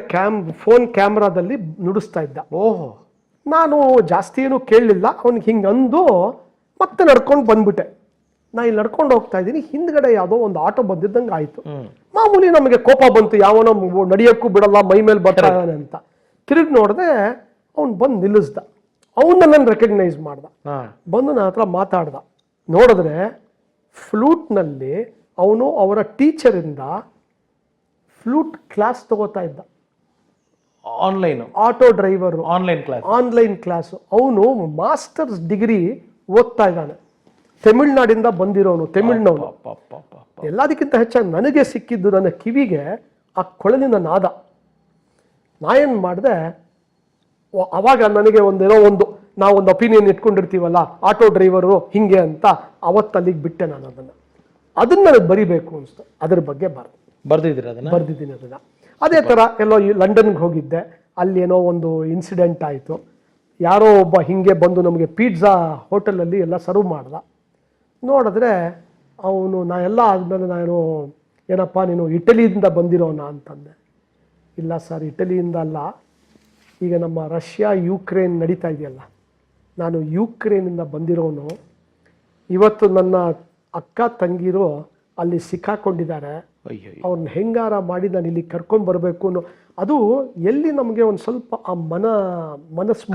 ಫೋನ್ ಕ್ಯಾಮ್ರಾದಲ್ಲಿ ನುಡಿಸ್ತಾ ಇದ್ದ. ನಾನು ಜಾಸ್ತಿ ಏನು ಕೇಳಲಿಲ್ಲ. ಅವನಿಗೆ ಹಿಂಗೆ ಅಂದು ಮತ್ತೆ ನಡ್ಕೊಂಡು ಬಂದ್ಬಿಟ್ಟೆ. ನಾ ಇಲ್ಲಿ ನಡ್ಕೊಂಡು ಹೋಗ್ತಾ ಇದ್ದೀನಿ, ಹಿಂದ್ಗಡೆ ಯಾವುದೋ ಒಂದು ಆಟೋ ಬಂದಿದ್ದಂಗೆ ಆಯಿತು. ಮಾಮೂಲಿ ನಮಗೆ ಕೋಪ ಬಂತು, ಯಾವನೋ ನಡೆಯೋಕ್ಕೂ ಬಿಡಲ್ಲ, ಮೈ ಮೇಲೆ ಬರ್ತಾ ಇದ್ದಾನೆ ಅಂತ. ತಿರುಗಿ ನೋಡಿದೆ, ಅವ್ನು ಬಂದು ನಿಲ್ಲಿಸ್ದ. ಅವನ್ನ ನಾನು ರೆಕಗ್ನೈಸ್ ಮಾಡ್ದ, ಬಂದು ನನ್ನ ಹತ್ರ ಮಾತಾಡ್ದ. ನೋಡಿದ್ರೆ ಫ್ಲೂಟ್ನಲ್ಲಿ ಅವನು ಅವರ ಟೀಚರಿಂದ ಫ್ಲೂಟ್ ಕ್ಲಾಸ್ ತಗೋತಾ ಇದ್ದ. Online auto driver, online class. ಅವನು ಮಾಸ್ಟರ್ಸ್ ಡಿಗ್ರಿ ಓದ್ತಾ ಇದ್ದಾನೆ. ತಮಿಳ್ನಾಡಿಂದ ಬಂದಿರೋನು, ತಮಿಳ್ನವನು. ಎಲ್ಲದಕ್ಕಿಂತ ಹೆಚ್ಚಾಗಿ ನನಗೆ ಸಿಕ್ಕಿದ್ದು ನನ್ನ ಕಿವಿಗೆ ಆ ಕೊಳಲಿನ ನಾದ. ನಾ ಏನು ಮಾಡಿದೆ, ಅವಾಗ ನನಗೆ ನಾವೊಂದು ಒಪಿನಿಯನ್ ಇಟ್ಕೊಂಡಿರ್ತೀವಲ್ಲ, ಆಟೋ ಡ್ರೈವರು ಹಿಂಗೆ ಅಂತ, ಅವತ್ತಲ್ಲಿಗೆ ಬಿಟ್ಟೆ ನಾನು ಅದನ್ನ ನನಗೆ ಬರಿಬೇಕು ಅನಿಸ್ತು. ಅದ್ರ ಬಗ್ಗೆ ಬರ್ದಿದ್ದೀನಿ ಅದನ್ನ. ಅದೇ ಥರ ಎಲ್ಲೋ ಲಂಡನ್ಗೆ ಹೋಗಿದ್ದೆ, ಅಲ್ಲಿ ಏನೋ ಒಂದು ಇನ್ಸಿಡೆಂಟ್ ಆಯಿತು. ಯಾರೋ ಒಬ್ಬ ಹಿಂಗೆ ಬಂದು ನಮಗೆ ಪಿಜ್ಜಾ ಹೋಟೆಲಲ್ಲಿ ಎಲ್ಲ ಸರ್ವ್ ಮಾಡ್ದ. ನೋಡಿದ್ರೆ ನಾ ಎಲ್ಲ ಆದಮೇಲೆ ನಾನು ಏನಪ್ಪ ನೀನು ಇಟಲಿಯಿಂದ ಬಂದಿರೋನಾ ಅಂತಂದೆ. ಇಲ್ಲ ಸರ್, ಇಟಲಿಯಿಂದ ಅಲ್ಲ, ಈಗ ನಮ್ಮ ರಷ್ಯಾ ಯುಕ್ರೇನ್ ನಡೀತಾ ಇದೆಯಲ್ಲ, ನಾನು ಯುಕ್ರೇನಿಂದ ಬಂದಿರೋನು. ಇವತ್ತು ನನ್ನ ಅಕ್ಕ ತಂಗಿರು ಅಲ್ಲಿ ಸಿಕ್ಕಾಕೊಂಡಿದ್ದಾರೆ, ಅವ್ರನ್ನ ಹೆಂಗಾರ ಮಾಡಿ ನಾನು ಇಲ್ಲಿ ಕರ್ಕೊಂಡ್ಬರ್ಬೇಕು ಅನ್ನೋ ಅದು ಎಲ್ಲಿ ನಮಗೆ ಒಂದು ಸ್ವಲ್ಪ ಆ ಮನಸ್ಸು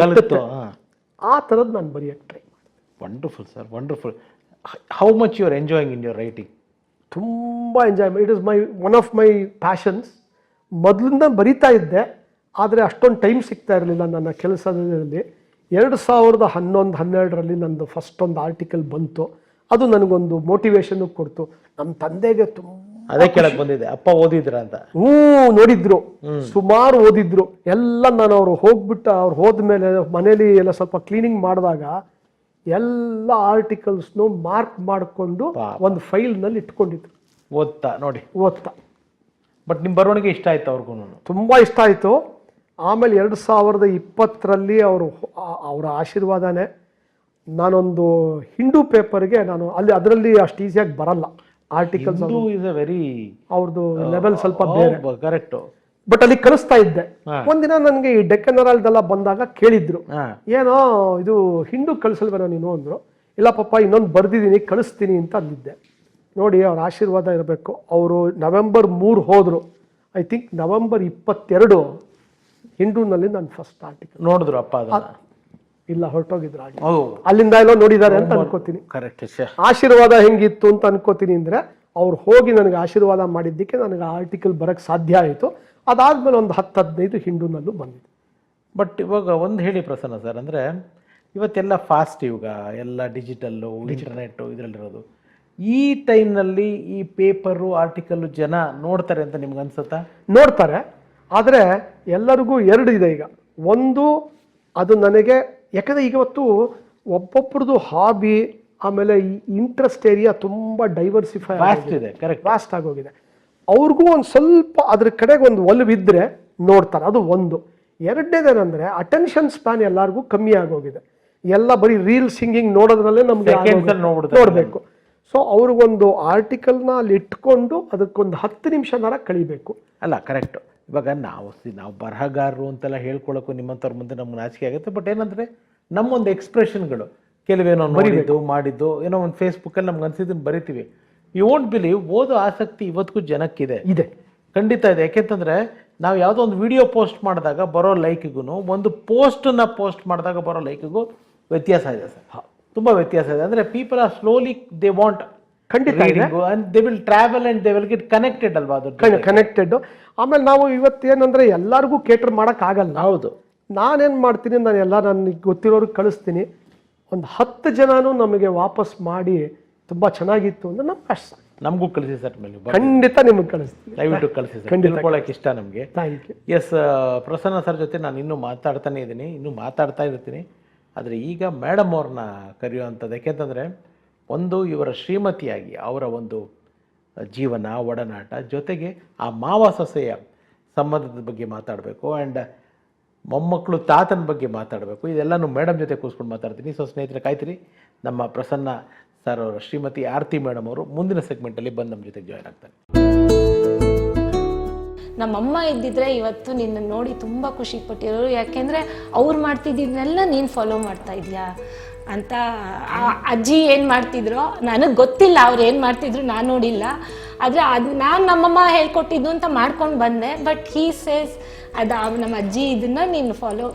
ಆ ಥರದ್ದು ನಾನು ಬರೆಯೋಕ್ಕೆ ಟ್ರೈ ಮಾಡಿದೆ. Wonderful sir, wonderful. How much you are enjoying in your writing? ತುಂಬ enjoy. It is one of my passions. ಮೊದಲಿಂದ ಬರಿತಾ ಇದ್ದೆ, ಆದರೆ ಅಷ್ಟೊಂದು ಟೈಮ್ ಸಿಗ್ತಾ ಇರಲಿಲ್ಲ ನನ್ನ ಕೆಲಸದಲ್ಲಿ. 2011-12ರಲ್ಲಿ ನಂದು ಫಸ್ಟ್ ಒಂದು ಆರ್ಟಿಕಲ್ ಬಂತು. ಅದು ನನಗೊಂದು ಮೋಟಿವೇಶನ್ ಕೊಡ್ತು. ನಮ್ಮ ತಂದೆಗೆ ಅದೇ ಕೆಳಗೆ ಬಂದಿದೆ, ಅಪ್ಪ ಓದಿದ್ರ ಅಂತ. ನೋಡಿದ್ರು, ಸುಮಾರು ಓದಿದ್ರು ಎಲ್ಲ. ನಾನು ಅವ್ರು ಹೋದ್ಮೇಲೆ ಮನೇಲಿ ಎಲ್ಲ ಸ್ವಲ್ಪ ಕ್ಲೀನಿಂಗ್ ಮಾಡಿದಾಗ ಎಲ್ಲ ಆರ್ಟಿಕಲ್ಸ್ನು ಮಾರ್ಕ್ ಮಾಡಿಕೊಂಡು ಒಂದು ಫೈಲ್ನಲ್ಲಿ ಇಟ್ಕೊಂಡಿದ್ರು, ಓದ್ತಾ. ಬಟ್ ನಿಮ್ಮ ಬರವಣಿಗೆ ಇಷ್ಟ ಆಯ್ತು ಅವ್ರಿಗೂ? ತುಂಬ ಇಷ್ಟ ಆಯಿತು. ಆಮೇಲೆ 2020ರಲ್ಲಿ ಅವರ ಆಶೀರ್ವಾದನೇ. ನಾನೊಂದು ಹಿಂದೂ ಪೇಪರ್ಗೆ ಅದರಲ್ಲಿ ಅಷ್ಟು ಈಸಿಯಾಗಿ ಬರಲ್ಲ ಆರ್ಟಿಕಲ್ಸ್. ಅವ್ರದ್ದು ಲೆವೆಲ್ ಸ್ವಲ್ಪ ಬೇರೆ, ಕರೆಕ್ಟ್. ಬಟ್ ಅಲ್ಲಿ ಕಳಿಸ್ತಾ ಇದ್ದೆ. ಒಂದಿನ ನನಗೆ ಈ ಡೆಕ್ಕನ್ ಹೆರಾಲ್ಡ್ ಬಂದಾಗ ಕೇಳಿದ್ರು, ಏನೋ ಇದು ಹಿಂದೂ ಕಳಿಸಲ್ವೇನೋ ನೀನು ಅಂದ್ರು. ಇಲ್ಲ ಪಾಪ, ಇನ್ನೊಂದು ಬರ್ದಿದ್ದೀನಿ, ಕಳಿಸ್ತೀನಿ ಅಂತ ಅಂದಿದ್ದೆ. ನೋಡಿ, ಅವ್ರ ಆಶೀರ್ವಾದ ಇರಬೇಕು. ಅವರು November 3 ಹೋದ್ರು. ಐ ಥಿಂಕ್ November 22 ಹಿಂದೂನಲ್ಲಿ ನಾನು ಫಸ್ಟ್ ಆರ್ಟಿಕಲ್ ನೋಡಿದ್ರು. ಅಪ್ಪ ಇಲ್ಲ, ಹೊರಟೋಗಿದ್ರು, ಅಲ್ಲಿಂದ ಎಲ್ಲೋ ನೋಡಿದ್ದಾರೆ ಅಂತ ಅನ್ಕೋತೀನಿ. ಕರೆಕ್ಟ್. ಆಶೀರ್ವಾದ ಹೆಂಗಿತ್ತು ಅಂತ ಅನ್ಕೋತೀನಿ ಅಂದ್ರೆ, ಅವ್ರು ಹೋಗಿ ನನಗೆ ಆಶೀರ್ವಾದ ಮಾಡಿದ್ದಕ್ಕೆ ನನಗೆ ಆರ್ಟಿಕಲ್ ಬರಕ್ಕೆ ಸಾಧ್ಯ ಆಯಿತು. ಅದಾದ್ಮೇಲೆ ಒಂದು 10-15 ಹಿಂದೂನಲ್ಲೂ ಬಂದಿದೆ. ಬಟ್ ಇವಾಗ ಒಂದು ಹೇಳಿ ಪ್ರಸನ್ನ ಸರ್, ಅಂದರೆ ಇವತ್ತೆಲ್ಲ ಫಾಸ್ಟ್ ಯುಗ, ಎಲ್ಲ ಡಿಜಿಟಲ್ಲು, ಇಂಟರ್ನೆಟ್ಟು ಇದರಲ್ಲಿರೋದು. ಈ ಟೈಮ್ನಲ್ಲಿ ಈ ಪೇಪರು ಆರ್ಟಿಕಲ್ಲು ಜನ ನೋಡ್ತಾರೆ ಅಂತ ನಿಮ್ಗೆ ಅನ್ಸುತ್ತಾ? ನೋಡ್ತಾರೆ, ಆದರೆ ಎಲ್ಲರಿಗೂ ಎರಡು ಇದೆ ಈಗ. ಒಂದು, ಅದು ನನಗೆ ಯಾಕಂದರೆ ಇವತ್ತು ಒಬ್ಬೊಬ್ರದ್ದು ಹಾಬಿ ಆಮೇಲೆ ಈ ಇಂಟ್ರೆಸ್ಟ್ ಏರಿಯಾ ತುಂಬ ಡೈವರ್ಸಿಫೈ ಇದೆ, ಕರೆಕ್ಟ್, ವಾಸ್ಟ್ ಆಗೋಗಿದೆ. ಅವ್ರಿಗೂ ಒಂದು ಸ್ವಲ್ಪ ಅದ್ರ ಕಡೆಗೆ ಒಂದು ಒಲವಿದ್ರೆ ನೋಡ್ತಾರೆ, ಅದು ಒಂದು. ಎರಡನೇದೇನೆಂದರೆ ಅಟೆನ್ಷನ್ ಸ್ಪ್ಯಾನ್ ಎಲ್ಲರಿಗೂ ಕಮ್ಮಿ ಆಗೋಗಿದೆ. ಎಲ್ಲ ಬರೀ ರೀಲ್ ಸಿಂಗಿಂಗ್ ನೋಡೋದ್ರಲ್ಲೇ ನಮಗೆ ನೋಡಬೇಕು. ಸೊ ಅವ್ರಿಗೊಂದು ಆರ್ಟಿಕಲ್ನ ಅಲ್ಲಿ ಇಟ್ಕೊಂಡು ಅದಕ್ಕೊಂದು 10 ನಿಮಿಷನಾರ ಕಳಿಬೇಕು. ಅಲ್ಲ, ಕರೆಕ್ಟ್. ಇವಾಗ ನಾವು ಬರಹಗಾರರು ಅಂತೆಲ್ಲ ಹೇಳ್ಕೊಳ್ಳೋಕ್ಕೂ ನಿಮ್ಮಂಥವ್ರ ಮುಂದೆ ನಮ್ಗೆ ನಾಚಿಕೆ ಆಗುತ್ತೆ. ಬಟ್ ಏನಂದರೆ ನಮ್ಮೊಂದು ಎಕ್ಸ್ಪ್ರೆಷನ್ಗಳು ಕೆಲವೇನೋ ಮಾಡಿದ್ದು ಏನೋ ಒಂದು ಫೇಸ್ಬುಕ್ಕಲ್ಲಿ ನಮ್ಗೆ ಅನ್ಸಿದ್ದನ್ನು ಬರಿತೀವಿ. ಯು ವೋಂಟ್ ಬಿಲೀವ್, ಓದೋ ಆಸಕ್ತಿ ಇವತ್ತಿಗೂ ಜನಕ್ಕಿದೆ, ಖಂಡಿತ ಇದೆ. ಯಾಕೆಂತಂದರೆ ನಾವು ಯಾವುದೋ ಒಂದು ವಿಡಿಯೋ ಪೋಸ್ಟ್ ಮಾಡಿದಾಗ ಬರೋ ಲೈಕಿಗೂ, ಒಂದು ಪೋಸ್ಟನ್ನು ಪೋಸ್ಟ್ ಮಾಡಿದಾಗ ಬರೋ ಲೈಕಿಗೂ ವ್ಯತ್ಯಾಸ ಇದೆ ಸರ್, ತುಂಬ ವ್ಯತ್ಯಾಸ ಇದೆ. ಅಂದರೆ people are slowly they want ಖಂಡಿತ and they will travel and they will get connected ಅಲ್ವಾ, ಅದು ಕನೆಕ್ಟೆಡ್. ಆಮೇಲೆ ನಾವು ಇವತ್ತೇನಂದ್ರೆ ಎಲ್ಲರಿಗೂ ಕೇಟರ್ ಮಾಡೋಕ್ಕಾಗಲ್ಲ. ಹೌದು. ನಾನೇನು ಮಾಡ್ತೀನಿ, ನನಗೆ ಗೊತ್ತಿರೋರಿಗೆ ಕಳಿಸ್ತೀನಿ. ಒಂದು 10 ಜನನೂ ನಮಗೆ ವಾಪಸ್ ಮಾಡಿ ತುಂಬ ಚೆನ್ನಾಗಿತ್ತು ಅಂದ್ರೆ ನಮ್ಗೆ ಅಷ್ಟು. ನಮಗೂ ಕಳಿಸಿ ಸರ್, ಮೇಲೆ ಖಂಡಿತ ನಿಮಗೆ ಕಳಿಸ್ತೀನಿ, ದಯವಿಟ್ಟು ಕಳಿಸಿ ಸರ್, ತಿಳ್ಕೊಳ್ಳೋಕೆ ಇಷ್ಟ ನಮಗೆ. Thank you. Yes, Prasanna sir ಜೊತೆ ನಾನು ಇನ್ನೂ ಮಾತಾಡ್ತಾನೆ ಇದ್ದೀನಿ, ಇನ್ನೂ ಮಾತಾಡ್ತಾ ಇರ್ತೀನಿ. ಆದರೆ ಈಗ ಮೇಡಮ್ ಅವ್ರನ್ನ ಕರೆಯುವಂಥದ್ದು. ಯಾಕೆಂತಂದರೆ ಒಂದು ಇವರ ಶ್ರೀಮತಿಯಾಗಿ ಅವರ ಒಂದು ಜೀವನ, ಒಡನಾಟ, ಜೊತೆಗೆ ಆ ಮಾವ ಸೊಸೆಯ ಸಂಬಂಧದ ಬಗ್ಗೆ ಮಾತಾಡಬೇಕು. ಆ್ಯಂಡ್ ಮೊಮ್ಮಕ್ಕಳು ತಾತನ ಬಗ್ಗೆ ಮಾತಾಡಬೇಕು. ಇದೆಲ್ಲನೂ ಮೇಡಮ್ ಜೊತೆ ಕೂತ್ಕೊಂಡು ಮಾತಾಡ್ತೀನಿ. ಸೊ ಸ್ನೇಹಿತರೆ, ಕಾಯ್ತೀರಿ. ನಮ್ಮ ಪ್ರಸನ್ನ ಸರ್ ಅವರ ಶ್ರೀಮತಿ ಆರತಿ ಮೇಡಮ್ ಅವರು ಮುಂದಿನ ಸೆಗ್ಮೆಂಟಲ್ಲಿ ಬಂದು ನಮ್ಮ ಜೊತೆಗೆ ಜಾಯ್ನ್ ಆಗ್ತಾರೆ. ನಮ್ಮಮ್ಮ ಇದ್ದಿದ್ರೆ ಇವತ್ತು ನಿನ್ನ ನೋಡಿ ತುಂಬ ಖುಷಿ ಪಟ್ಟಿರೋರು, ಯಾಕೆಂದರೆ ಅವ್ರು ಮಾಡ್ತಿದ್ದನ್ನೆಲ್ಲ ನೀನು ಫಾಲೋ ಮಾಡ್ತಾ ಇದೆಯಾ ಅಂತ. ಅಜ್ಜಿ ಏನು ಮಾಡ್ತಿದ್ರೋ ನನಗೆ ಗೊತ್ತಿಲ್ಲ, ಅವ್ರು ಏನು ಮಾಡ್ತಿದ್ರು ನಾನು ನೋಡಿಲ್ಲ, ಆದರೆ ಅದು ನಾನು ನಮ್ಮಮ್ಮ ಹೇಳ್ಕೊಟ್ಟಿದ್ದು ಅಂತ ಮಾಡ್ಕೊಂಡು ಬಂದೆ. ಬಟ್ ಹೀ ಸೇಸ್ ಅದು ನಮ್ಮ ಅಜ್ಜಿ ಇದನ್ನು ನೀನು ಫಾಲೋ